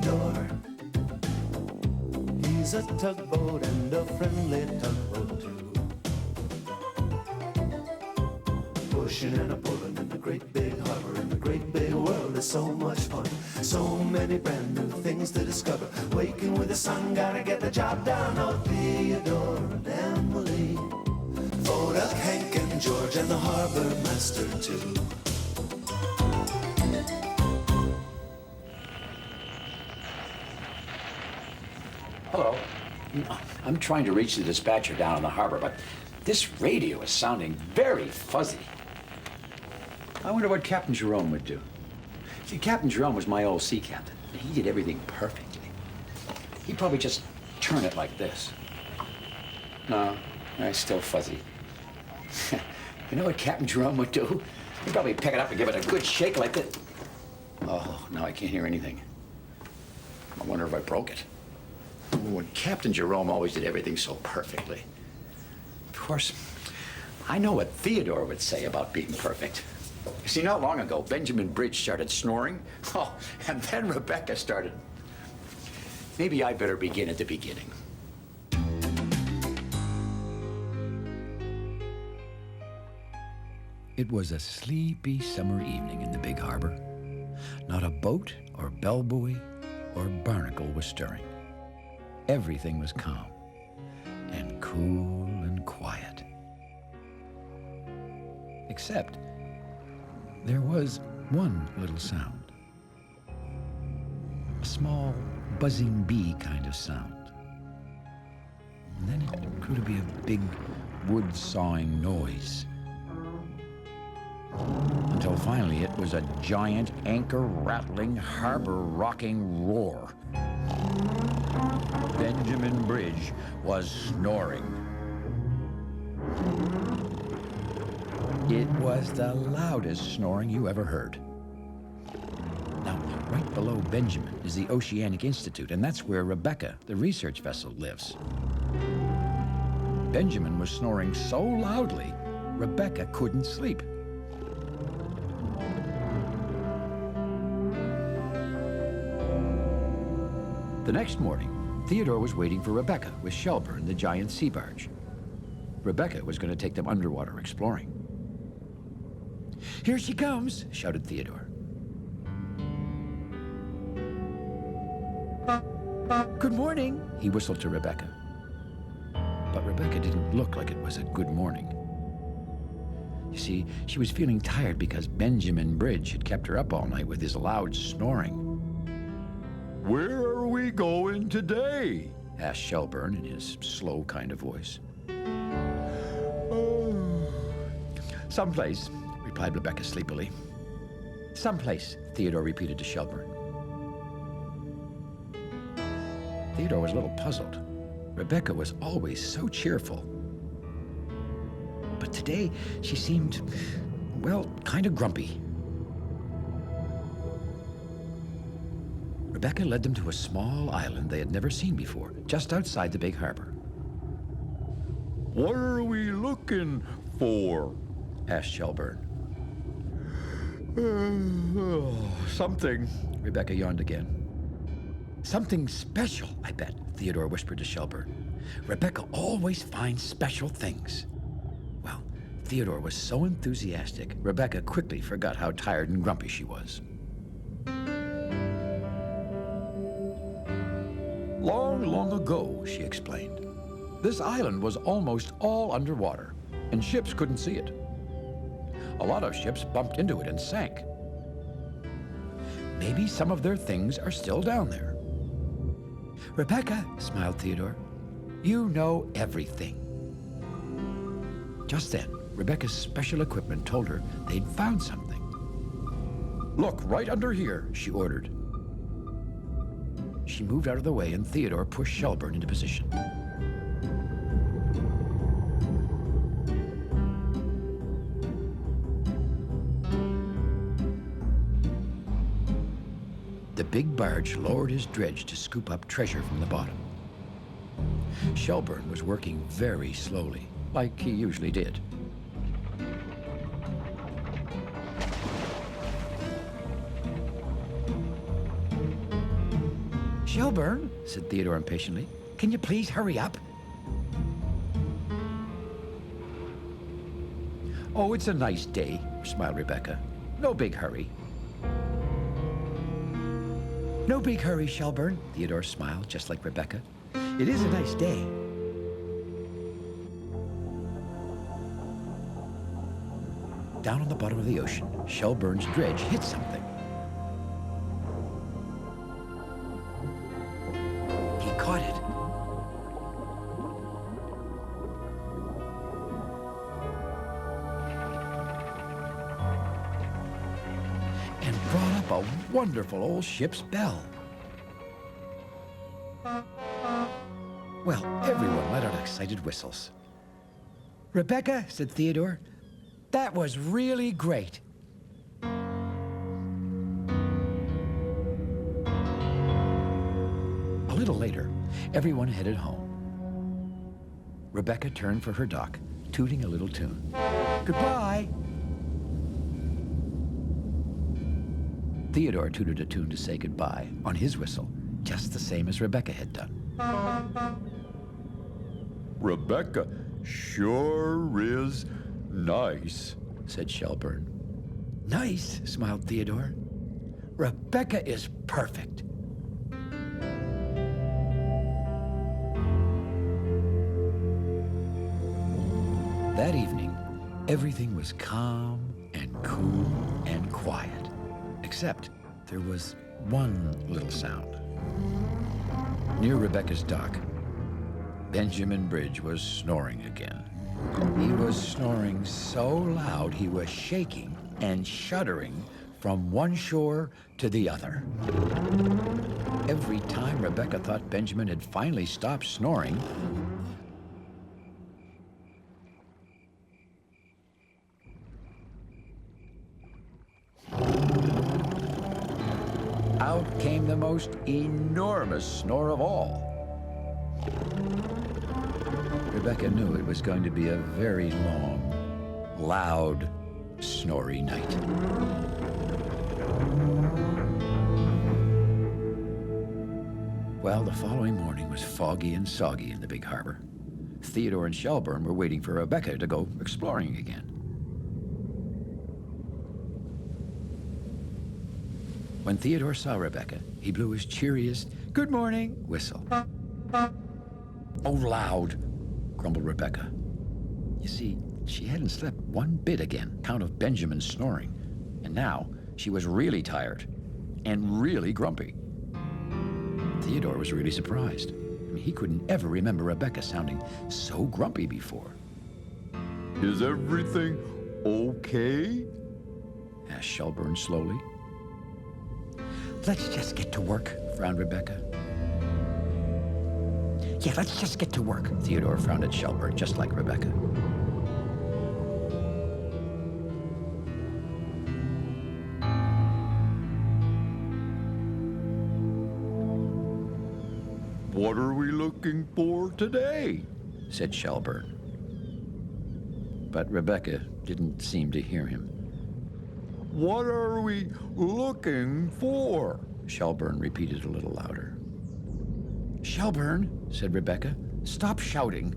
Theodore. He's a tugboat and a friendly tugboat too. Pushing and a pulling in the great big harbor, in the great big world is so much fun. So many brand new things to discover. Waking with the sun, gotta get the job done. Oh, Theodore and Emily, Voda, Hank and George, and the harbor master too. Hello. I'm trying to reach the dispatcher down in the harbor, but this radio is sounding very fuzzy. I wonder what Captain Jerome would do. See, Captain Jerome was my old sea captain, and he did everything perfectly. He'd probably just turn it like this. No, it's still fuzzy. You know what Captain Jerome would do? He'd probably pick it up and give it a good shake like this. Oh, now I can't hear anything. I wonder if I broke it. When Captain Jerome always did everything so perfectly. Of course, I know what Theodore would say about being perfect. You see, not long ago, Benjamin Bridge started snoring. Oh, and then Rebecca started. Maybe I better begin at the beginning. It was a sleepy summer evening in the big harbor. Not a boat or bellbuoy or barnacle was stirring. Everything was calm and cool and quiet. Except there was one little sound. A small, buzzing bee kind of sound. And then it grew to be a big wood sawing noise. Until finally it was a giant anchor-rattling, harbor-rocking roar. Benjamin Bridge was snoring. It was the loudest snoring you ever heard. Now, right below Benjamin is the Oceanic Institute, and that's where Rebecca, the research vessel, lives. Benjamin was snoring so loudly, Rebecca couldn't sleep. The next morning, Theodore was waiting for Rebecca with Shelburne, the giant sea barge. Rebecca was going to take them underwater exploring. "Here she comes," shouted Theodore. "Good morning," he whistled to Rebecca. But Rebecca didn't look like it was a good morning. You see, she was feeling tired because Benjamin Bridge had kept her up all night with his loud snoring. "Where are we going today?" asked Shelburne in his slow kind of voice. "Someplace," replied Rebecca sleepily. "Someplace," Theodore repeated to Shelburne. Theodore was a little puzzled. Rebecca was always so cheerful. But today she seemed, well, kind of grumpy. Rebecca led them to a small island they had never seen before, just outside the big harbor. "What are we looking for?" asked Shelburne. Something. Rebecca yawned again. "Something special, I bet," Theodore whispered to Shelburne. "Rebecca always finds special things." Well, Theodore was so enthusiastic, Rebecca quickly forgot how tired and grumpy she was. "Long, long ago," she explained, "this island was almost all underwater, and ships couldn't see it. A lot of ships bumped into it and sank. Maybe some of their things are still down there." "Rebecca," smiled Theodore, "you know everything." Just then, Rebecca's special equipment told her they'd found something. "Look right under here," she ordered. She moved out of the way, and Theodore pushed Shelburne into position. The big barge lowered his dredge to scoop up treasure from the bottom. Shelburne was working very slowly, like he usually did. Shelburne, said Theodore impatiently, can you please hurry up? Oh, it's a nice day, smiled Rebecca. No big hurry. No big hurry, Shelburne, Theodore smiled, just like Rebecca. It is a nice day. Down on the bottom of the ocean, Shelburne's dredge hit something. He caught it. And brought up a wonderful old ship's bell. Well, everyone let out excited whistles. Rebecca, said Theodore, that was really great. A little later, everyone headed home. Rebecca turned for her dock, tooting a little tune. Goodbye. Theodore tooted a tune to say goodbye on his whistle, just the same as Rebecca had done. Rebecca sure is nice, said Shelburne. Nice, smiled Theodore. Rebecca is perfect. That evening, everything was calm and cool and quiet, except there was one little sound. Near Rebecca's dock, Benjamin Bridge was snoring again. He was snoring so loud he was shaking and shuddering from one shore to the other. Every time Rebecca thought Benjamin had finally stopped snoring, out came the most enormous snore of all. Rebecca knew it was going to be a very long, loud, snory night. Well, the following morning was foggy and soggy in the big harbor. Theodore and Shelburne were waiting for Rebecca to go exploring again. When Theodore saw Rebecca, he blew his cheeriest "Good morning" whistle. Oh, loud, grumbled Rebecca. You see, she hadn't slept one bit again, on account of Benjamin's snoring. And now she was really tired and really grumpy. Theodore was really surprised. I mean, he couldn't ever remember Rebecca sounding so grumpy before. Is everything okay? Asked Shelburne slowly. Let's just get to work, frowned Rebecca. Yeah, let's just get to work, Theodore frowned at Shelburne, just like Rebecca. What are we looking for today? Said Shelburne. But Rebecca didn't seem to hear him. What are we looking for? Shelburne repeated a little louder. Shelburne, said Rebecca, stop shouting.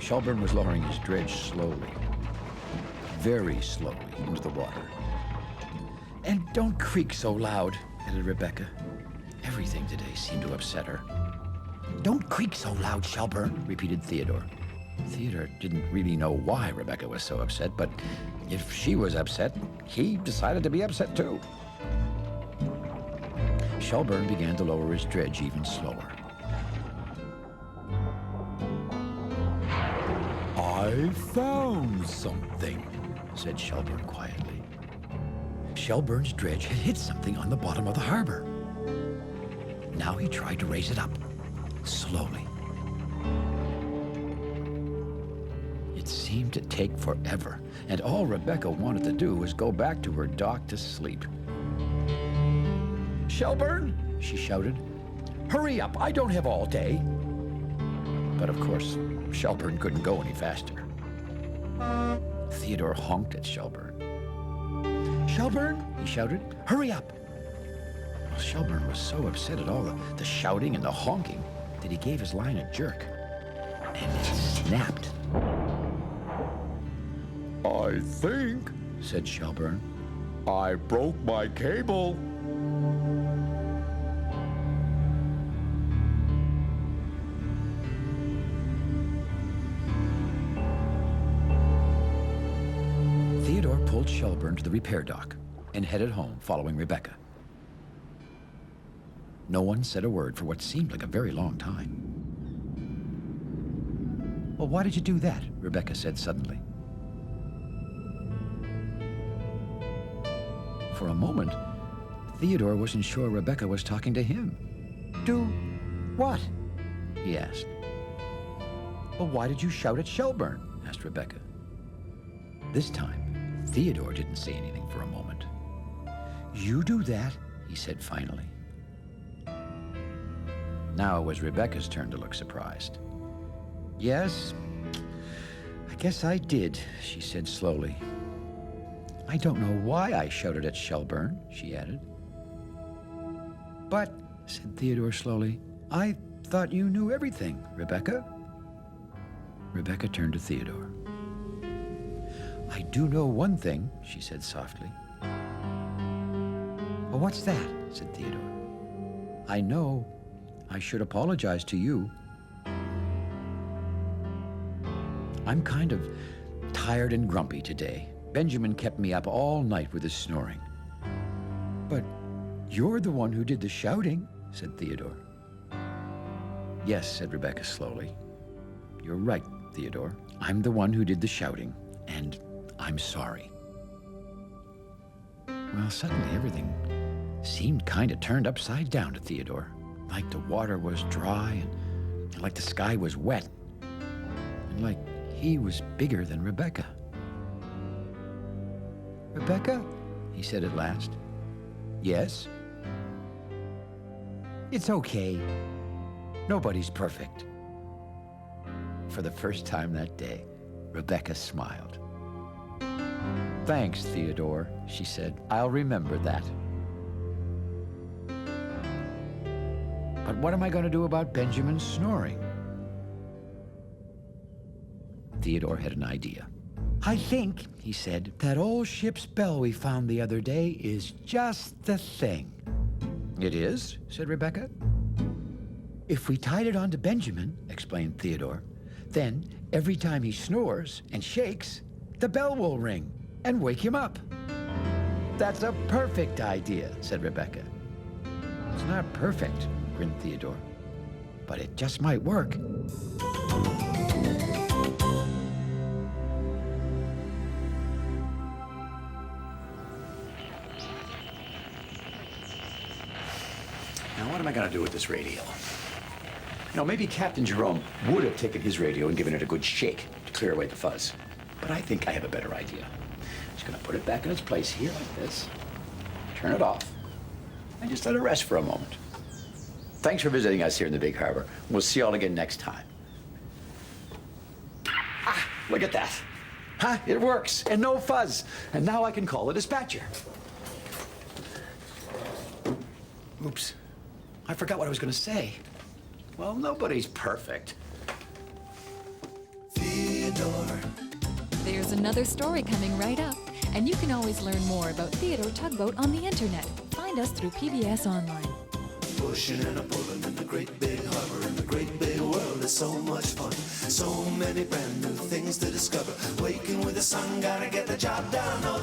Shelburne was lowering his dredge slowly, very slowly into the water. And don't creak so loud, added Rebecca. Everything today seemed to upset her. Don't creak so loud, Shelburne, repeated Theodore. Theodore didn't really know why Rebecca was so upset, but if she was upset, he decided to be upset too. Shelburne began to lower his dredge even slower. I found something, said Shelburne quietly. Shelburne's dredge had hit something on the bottom of the harbor. Now he tried to raise it up, slowly. It seemed to take forever, and all Rebecca wanted to do was go back to her dock to sleep. Shelburne, she shouted, hurry up, I don't have all day. But of course, Shelburne couldn't go any faster. Theodore honked at Shelburne. "Shelburne," he shouted, "hurry up!" Well, Shelburne was so upset at all the shouting and the honking that he gave his line a jerk. And it snapped. I think, said Shelburne. I broke my cable. Theodore pulled Shelburne to the repair dock and headed home following Rebecca. No one said a word for what seemed like a very long time. "Well, why did you do that?" Rebecca said suddenly. For a moment, Theodore wasn't sure Rebecca was talking to him. "Do what?" he asked. "Well, why did you shout at Shelburne?" asked Rebecca. This time, Theodore didn't say anything for a moment. "You do that?" he said finally. Now it was Rebecca's turn to look surprised. "Yes, I guess I did," she said slowly. "I don't know why I shouted at Shelburne," she added. "But," said Theodore slowly, "I thought you knew everything, Rebecca." Rebecca turned to Theodore. "I do know one thing," she said softly. "Well, what's that?" said Theodore. "I know I should apologize to you. I'm kind of tired and grumpy today. Benjamin kept me up all night with his snoring." "But you're the one who did the shouting," said Theodore. "Yes," said Rebecca slowly. "You're right, Theodore. I'm the one who did the shouting, and I'm sorry." Well, suddenly everything seemed kind of turned upside down to Theodore. Like the water was dry, and like the sky was wet, and like he was bigger than Rebecca. "Rebecca," he said at last. "Yes?" "It's okay. Nobody's perfect." For the first time that day, Rebecca smiled. "Thanks, Theodore," she said. "I'll remember that. But what am I going to do about Benjamin's snoring?" Theodore had an idea. "I think," he said, "that old ship's bell we found the other day is just the thing." "It is?" said Rebecca. "If we tied it onto Benjamin," explained Theodore, "then every time he snores and shakes, the bell will ring and wake him up." "That's a perfect idea," said Rebecca. "It's not perfect," grinned Theodore, "but it just might work." Now, what am I going to do with this radio? Maybe Captain Jerome would have taken his radio and given it a good shake to clear away the fuzz. But I think I have a better idea. Just going to put it back in its place here like this, turn it off, and just let it rest for a moment. Thanks for visiting us here in the Big Harbor. We'll see you all again next time. Ah, look at that. Huh? It works, and no fuzz. And now I can call the dispatcher. Oops. I forgot what I was going to say. Well, nobody's perfect. Theodore. There's another story coming right up, and you can always learn more about Theodore Tugboat on the internet. Find us through PBS Online. Pushing and a pulling in the great big harbor, in the great big world is so much fun. So many brand new things to discover. Waking with the sun, gotta get the job done. Oh,